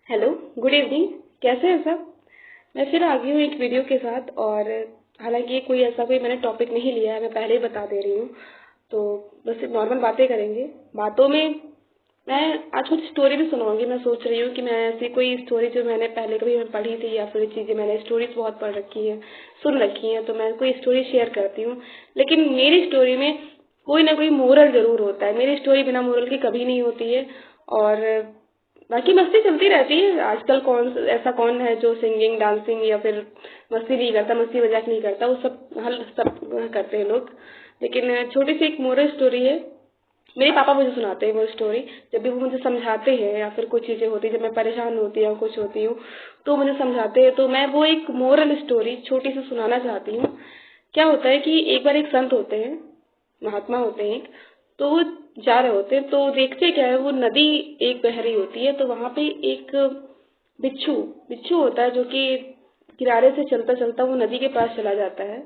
Hello, good evening. कैसे हैं सब? मैं फिर आ गई हूँ एक वीडियो के साथ। और हालांकि ये कोई ऐसा कोई मैंने टॉपिक नहीं लिया है, मैं पहले ही बता दे रही हूँ। तो बस नॉर्मल बातें करेंगे। बातों में मैं आज कुछ स्टोरी भी सुनाऊंगी। मैं सोच रही हूँ कि मैं ऐसी कोई स्टोरी जो मैंने पहले कभी मैं पढ़ी थी या फिर चीज़ें मैंने स्टोरीज बहुत पढ़ रखी है, सुन रखी हैं, तो मैं कोई स्टोरी शेयर करती हूँ। लेकिन मेरी स्टोरी में कोई ना कोई मोरल जरूर होता है। मेरी स्टोरी बिना मोरल की कभी नहीं होती है। और बाकी मस्ती चलती रहती है। आजकल ऐसा कौन है जो सिंगिंग डांसिंग या फिर मस्ती नहीं करता, मस्ती मजाक नहीं करता। वो सब करते हैं लोग। लेकिन छोटी सी एक मोरल स्टोरी है। मेरे पापा मुझे सुनाते हैं वो स्टोरी। जब भी वो मुझे समझाते हैं या फिर कुछ चीजें होती है, जब मैं परेशान होती हूँ कुछ होती हूँ, तो मुझे समझाते हैं, तो मैं वो एक मोरल स्टोरी छोटी सी सुनाना चाहती हूँ। क्या होता है कि एक बार एक संत होते हैं, महात्मा होते हैं एक। तो वो जा रहे होते हैं, तो देखते क्या है, वो नदी एक बह रही होती है। तो वहां पे एक बिच्छू बिच्छू होता है, जो कि किनारे से चलता चलता वो नदी के पास चला जाता है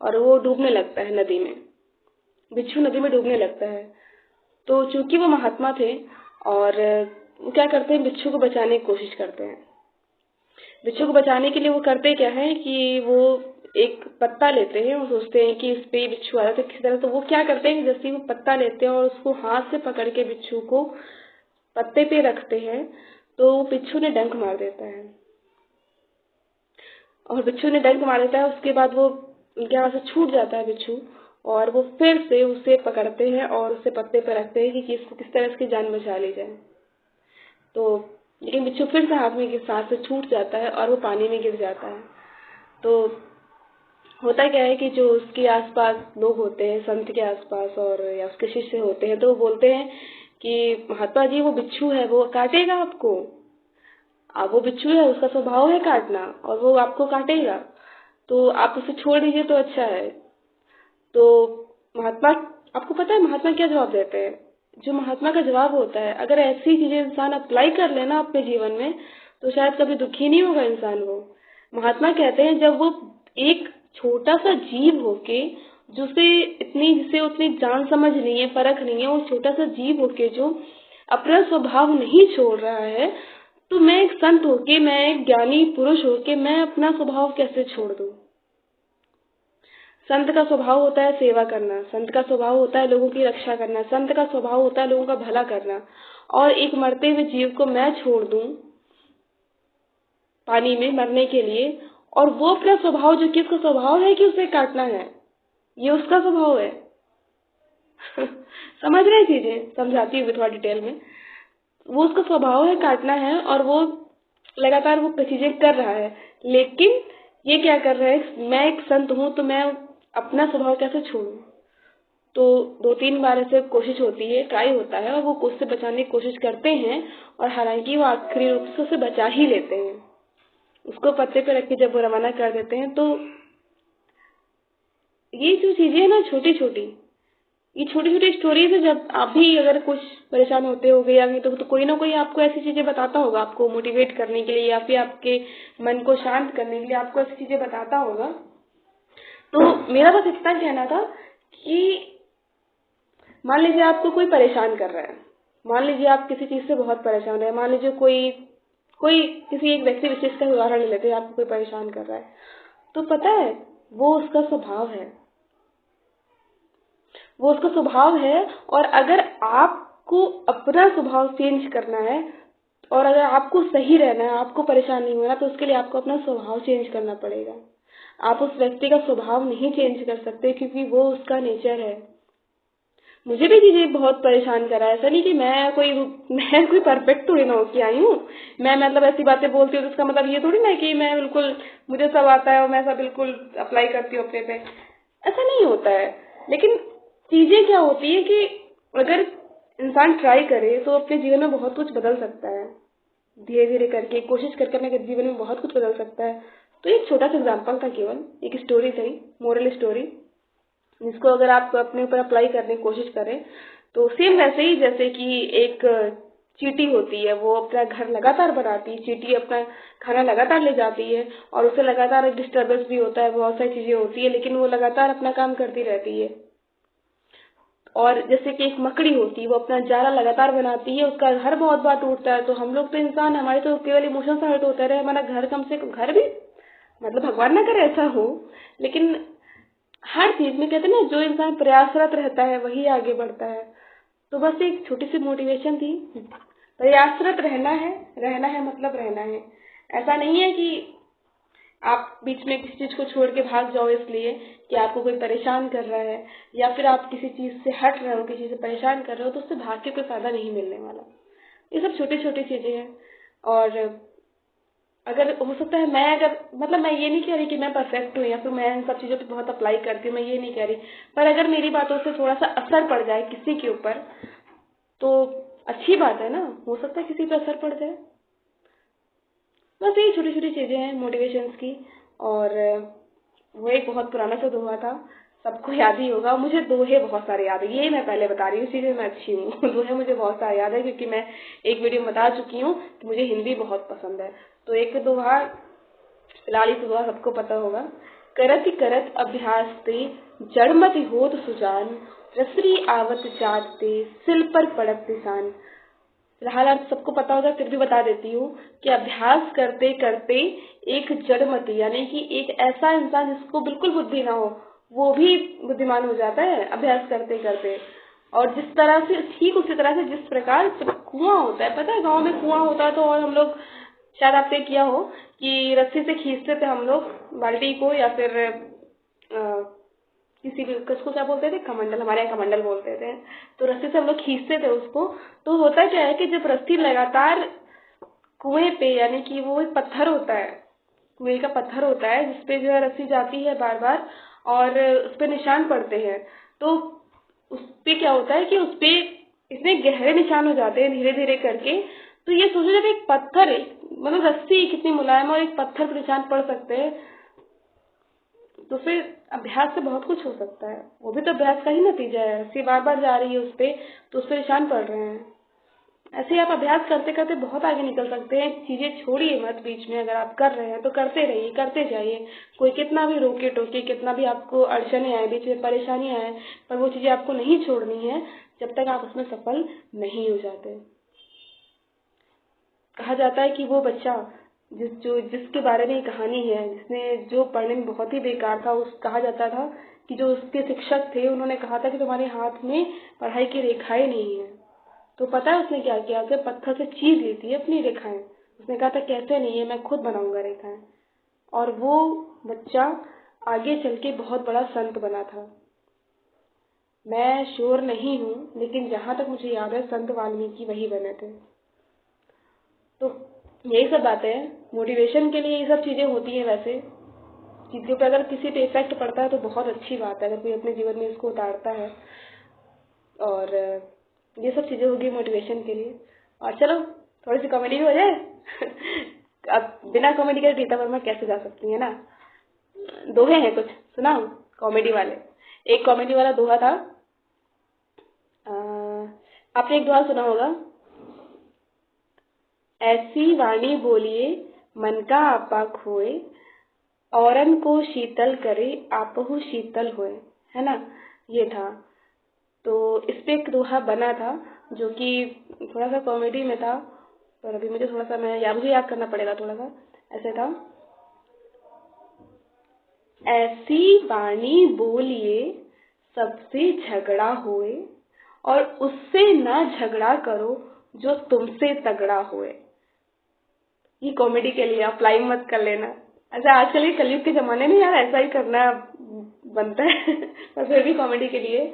और वो डूबने लगता है नदी में। बिच्छू नदी में डूबने लगता है। तो चूंकि वो महात्मा थे, और वो क्या करते हैं, बिच्छू को बचाने की कोशिश करते हैं। बिच्छू को बचाने के लिए वो करते क्या है कि वो एक पत्ता लेते हैं और सोचते हैं कि इस पे बिच्छू आ रहा है, तो किसी तरह। तो वो क्या करते हैं कि जैसे ही वो पत्ता लेते हैं और उसको हाथ से पकड़ के बिच्छू को पत्ते पे रखते हैं, तो वो बिच्छू ने डंक मार देता है। और बिच्छू ने डंक मार देता है, उसके बाद वो उनके हाथ से छूट जाता है बिच्छू। और वो फिर से उसे पकड़ते हैं और उसे पत्ते पे रखते हैं कि इसको किस तरह इसकी जान बचा ली जाए। तो लेकिन बिच्छू फिर से हाथ में के साथ से छूट जाता है और वो पानी में गिर जाता है। तो होता क्या है कि जो उसके आसपास लोग होते हैं, संत के आसपास और या उसके शिष्य होते हैं, तो वो बोलते हैं कि महात्मा जी, वो बिच्छू है, वो काटेगा आपको। अब वो बिच्छू है, उसका स्वभाव है काटना, और वो आपको काटेगा, तो आप उसे छोड़ दीजिए तो अच्छा है। तो महात्मा, आपको पता है महात्मा क्या जवाब देते हैं? जो महात्मा का जवाब होता है, अगर ऐसी चीजें इंसान अप्लाई कर लेना अपने जीवन में, तो शायद कभी दुखी नहीं होगा इंसान। वो महात्मा कहते हैं, जब वो एक छोटा सा जीव होके, जिसे उतनी जान समझ नहीं है, परख नहीं है, वो छोटा सा जीव होके जो अपना स्वभाव नहीं छोड़ रहा है, तो मैं एक संत होके, मैं एक ज्ञानी पुरुष होके, मैं अपना स्वभाव कैसे छोड़ दूं? संत का स्वभाव होता है सेवा करना, संत का स्वभाव होता है लोगों की रक्षा करना, संत का स्वभाव होता है लोगों का भला करना। और एक मरते हुए जीव को मैं छोड़ दूं पानी में मरने के लिए, और वो अपना स्वभाव, जो कि उसका स्वभाव है कि उसे काटना है, ये उसका स्वभाव है। समझ रहे हैं चीजें? समझाती हूँ थोड़ा डिटेल में। वो उसका स्वभाव है काटना है, और वो लगातार वो चीजें कर रहा है। लेकिन ये क्या कर रहा है, मैं एक संत हूँ, तो मैं अपना स्वभाव कैसे छोड़ूं? तो 2-3 बार ऐसे कोशिश होती है, ट्राई होता है, और वो उससे बचाने की कोशिश करते हैं। और हालांकि वो आखिरी रूप से उसे बचा ही लेते हैं। उसको पत्ते पे रख के जब वो रवाना कर देते हैं, तो ये जो चीजें है ना, छोटी छोटी, ये छोटी छोटी स्टोरीज है। जब आप भी अगर कुछ परेशान होते होगे या नहीं, तो कोई ना कोई आपको ऐसी चीजें बताता होगा, आपको मोटिवेट करने के लिए या फिर आपके मन को शांत करने के लिए आपको ऐसी चीजें बताता होगा। तो मेरा बस इतना कहना था कि मान लीजिए आपको कोई परेशान कर रहा है, मान लीजिए आप किसी चीज से बहुत परेशान है, मान लीजिए कोई कोई किसी एक व्यक्ति विशेष का उदाहरण ले लेते हैं, आपको कोई परेशान कर रहा है, तो पता है, वो उसका स्वभाव है, वो उसका स्वभाव है। और अगर आपको अपना स्वभाव चेंज करना है, और अगर आपको सही रहना है, आपको परेशान नहीं होना, तो उसके लिए आपको अपना स्वभाव चेंज करना पड़ेगा। आप उस व्यक्ति का स्वभाव नहीं चेंज कर सकते, क्योंकि वो उसका नेचर है। मुझे भी चीजें बहुत परेशान करा है। ऐसा नहीं कि मैं कोई परफेक्ट थोड़ी ना होके आई हूँ। मैं मतलब ऐसी बातें बोलती हूँ, तो इसका मतलब ये थोड़ी ना कि मैं बिल्कुल मुझे सब आता है और मैं सब बिल्कुल अप्लाई करती हूँ अपने पे। ऐसा नहीं होता है। लेकिन चीजें क्या होती है कि अगर इंसान ट्राई करे, तो अपने जीवन में बहुत कुछ बदल सकता है। धीरे धीरे करके, कोशिश करके अपने जीवन में बहुत कुछ बदल सकता है। तो एक छोटा सा एग्जाम्पल था, केवल एक स्टोरी थी, मोरल स्टोरी, जिसको अगर आप अपने ऊपर अप्लाई करने की कोशिश करें, तो सेम वैसे ही जैसे कि एक चींटी होती है, वो अपना घर लगातार बनाती है, चींटी अपना खाना लगातार ले जाती है, और उसे लगातार डिस्टर्बेंस भी होता है, बहुत सारी चीजें होती है, लेकिन वो लगातार अपना काम करती रहती है। और जैसे कि एक मकड़ी होती है, वो अपना जाला लगातार बनाती है, उसका घर बहुत बार टूटता है। तो हम लोग तो इंसान, हमारे तो केवल इमोशन से हर्ट होता रहे, हमारा घर कम से कम, घर भी मतलब भगवान ना करे ऐसा हो, लेकिन हर चीज में कहते हैं ना, जो इंसान प्रयासरत रहता है वही आगे बढ़ता है। तो बस एक छोटी सी मोटिवेशन थी, प्रयासरत रहना है मतलब रहना है। ऐसा नहीं है कि आप बीच में किसी चीज को छोड़ के भाग जाओ इसलिए कि आपको कोई परेशान कर रहा है, या फिर आप किसी चीज से हट रहे हो, किसी से परेशान कर रहे हो, तो उससे भाग के कोई फायदा नहीं मिलने वाला। ये सब छोटी छोटी चीजें हैं। और अगर हो सकता है, मैं अगर मतलब मैं ये नहीं कह रही कि मैं परफेक्ट हूँ या फिर मैं इन सब चीजों पे बहुत अप्लाई करती हूँ, मैं ये नहीं कह रही, पर अगर मेरी बातों से थोड़ा सा असर पड़ जाए किसी के ऊपर तो अच्छी बात है ना, हो सकता है किसी पे असर पड़ जाए। बस यही छोटी छोटी चीजें हैं मोटिवेशंस की। और वो एक बहुत पुराना सा दोहा था, सबको याद ही होगा। मुझे दोहे बहुत सारे याद है, ये मैं पहले बता रही हूँ, इसीलिए मैं अच्छी हूँ। दोहे मुझे बहुत सारे याद है, क्योंकि मैं एक वीडियो में बता चुकी हूँ कि मुझे हिंदी बहुत पसंद है। तो एक दोहा, फिलहाल इस दोहा सबको पता होगा। करत करत अभ्यास ते जड़मति होत सुजान, रसरी आवत जात ते सिल पर पड़त निशान। फिलहाल आप सबको पता होगा, फिर भी बता देती हूँ कि अभ्यास करते करते एक जड़मति, यानी कि एक ऐसा इंसान जिसको बिल्कुल बुद्धि ना हो, वो भी बुद्धिमान हो जाता है अभ्यास करते करते। और जिस तरह से, ठीक उसी तरह से, जिस प्रकार कुआं होता है, पता है गांव में कुआं होता है, तो और हम लोग, शायद आपने किया हो कि रस्सी से खींचते थे हम लोग बाल्टी को, या फिर किसी भी, किसको क्या बोलते थे, कमंडल, हमारे यहाँ कमंडल बोलते थे। तो रस्सी से हम लोग खींचते थे उसको। तो होता क्या है कि जब रस्सी लगातार कुएं पे, यानी कि वो एक पत्थर होता है, कुएं का पत्थर होता है जिसपे जो है रस्सी जाती है बार बार, और उस पे निशान पड़ते हैं। तो उस पे क्या होता है कि उस पे इतने गहरे निशान हो जाते हैं धीरे धीरे करके। तो ये सोचो, जब एक पत्थर, मतलब रस्सी कितनी मुलायम है और एक पत्थर पे निशान पड़ सकते हैं, तो फिर अभ्यास से बहुत कुछ हो सकता है। वो भी तो अभ्यास का ही नतीजा है, रस्सी बार बार जा रही है उस पे, तो उस पे निशान पड़ रहे हैं। ऐसे ही आप अभ्यास करते करते बहुत आगे निकल सकते हैं। चीजें छोड़िए मत बीच में, अगर आप कर रहे हैं तो करते रहिए, करते जाइए। कोई कितना भी रोके टोके, कितना भी आपको अड़चने आए, बीच में परेशानियां आए, पर वो चीजें आपको नहीं छोड़नी है जब तक आप उसमें सफल नहीं हो जाते। कहा जाता है कि वो बच्चा जिसके बारे में ये कहानी है, जिसने, जो पढ़ने में बहुत ही बेकार था, उस कहा जाता था कि जो उसके शिक्षक थे उन्होंने कहा था कि तुम्हारे हाथ में पढ़ाई की रेखाएं नहीं है। तो पता है उसने क्या किया, कि पत्थर से चीर ली थी अपनी रेखाएं। उसने कहा था कैसे नहीं है, मैं खुद बनाऊंगा रेखाएं। और वो बच्चा आगे चल के बहुत बड़ा संत बना था। मैं श्योर नहीं हूँ, लेकिन जहां तक मुझे याद है संत वाल्मीकि वही बने थे। तो यही सब बातें हैं, मोटिवेशन के लिए ये सब चीजें होती है। वैसे चीजों पे अगर किसी पे इफेक्ट पड़ता है तो बहुत अच्छी बात है, अगर कोई अपने जीवन में इसको उतारता है। और ये सब चीजें होगी मोटिवेशन के लिए। और चलो थोड़ी सी कॉमेडी भी हो जाए। अब बिना कॉमेडी के रीता वर्मा कैसे जा सकती है ना। दोहे हैं कुछ, सुनाओ कॉमेडी वाले। एक कॉमेडी वाला दोहा था, आपने एक दोहा सुना होगा, ऐसी वाणी बोलिए मन का आपा खोए, औरन को शीतल करे आपहु शीतल होए, है ना। ये था। तो इस पे एक दोहा बना था जो कि थोड़ा सा कॉमेडी में था, पर अभी मुझे थोड़ा सा, मुझे याद करना पड़ेगा थोड़ा सा। ऐसे था, ऐसी वाणी बोलिए सबसे झगड़ा होए, और उससे ना झगड़ा करो जो तुमसे तगड़ा होए। ये कॉमेडी के लिए, आप लाइव मत कर लेना। अच्छा, आजकल ये कलयुग के जमाने में यार ऐसा ही करना बनता है। पर फिर भी कॉमेडी के लिए,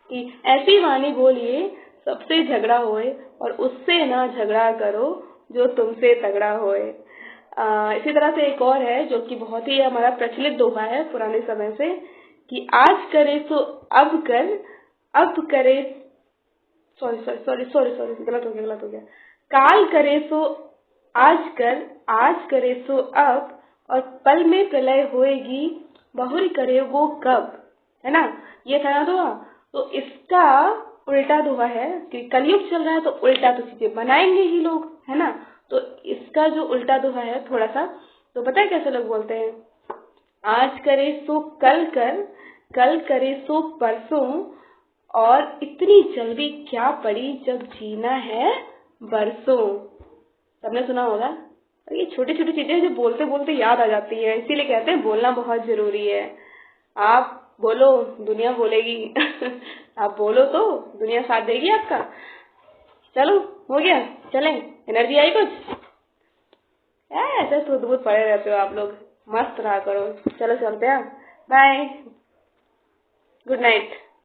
कि ऐसी वाणी बोलिए सबसे झगड़ा होए, और उससे ना झगड़ा करो जो तुमसे तगड़ा होए। इसी तरह से एक और है जो कि बहुत ही हमारा प्रचलित दोहा है पुराने समय से, कि आज करे सो अब कर, अब करे, sorry sorry sorry sorry sorry गलत हो गया। काल करे सो आज कर, आज करे सो अब, और पल में प्रलय होएगी, बहुरी करे वो कब, है ना। ये था ना दोहा। तो इसका उल्टा दोहा है कि कलयुग चल रहा है तो उल्टा तो चीजें बनाएंगे ही लोग, है ना। तो इसका जो उल्टा दोहा है थोड़ा सा, तो पता है कैसे लोग बोलते हैं, आज करे सो कल कर, कल करे सो परसों, और इतनी जल्दी क्या पड़ी जब जीना है बरसों। सबने सुना होगा। और ये छोटी छोटी चीजें जो बोलते बोलते याद आ जाती है, इसीलिए कहते हैं बोलना बहुत जरूरी है। आप बोलो, दुनिया बोलेगी। आप बोलो तो दुनिया साथ देगी आपका। चलो, हो गया, चलें। एनर्जी आई कुछ? ऐसे खुद बहुत पड़े रहते हो आप लोग। मस्त रहा करो। चलो चलते हैं। बाय। Good night.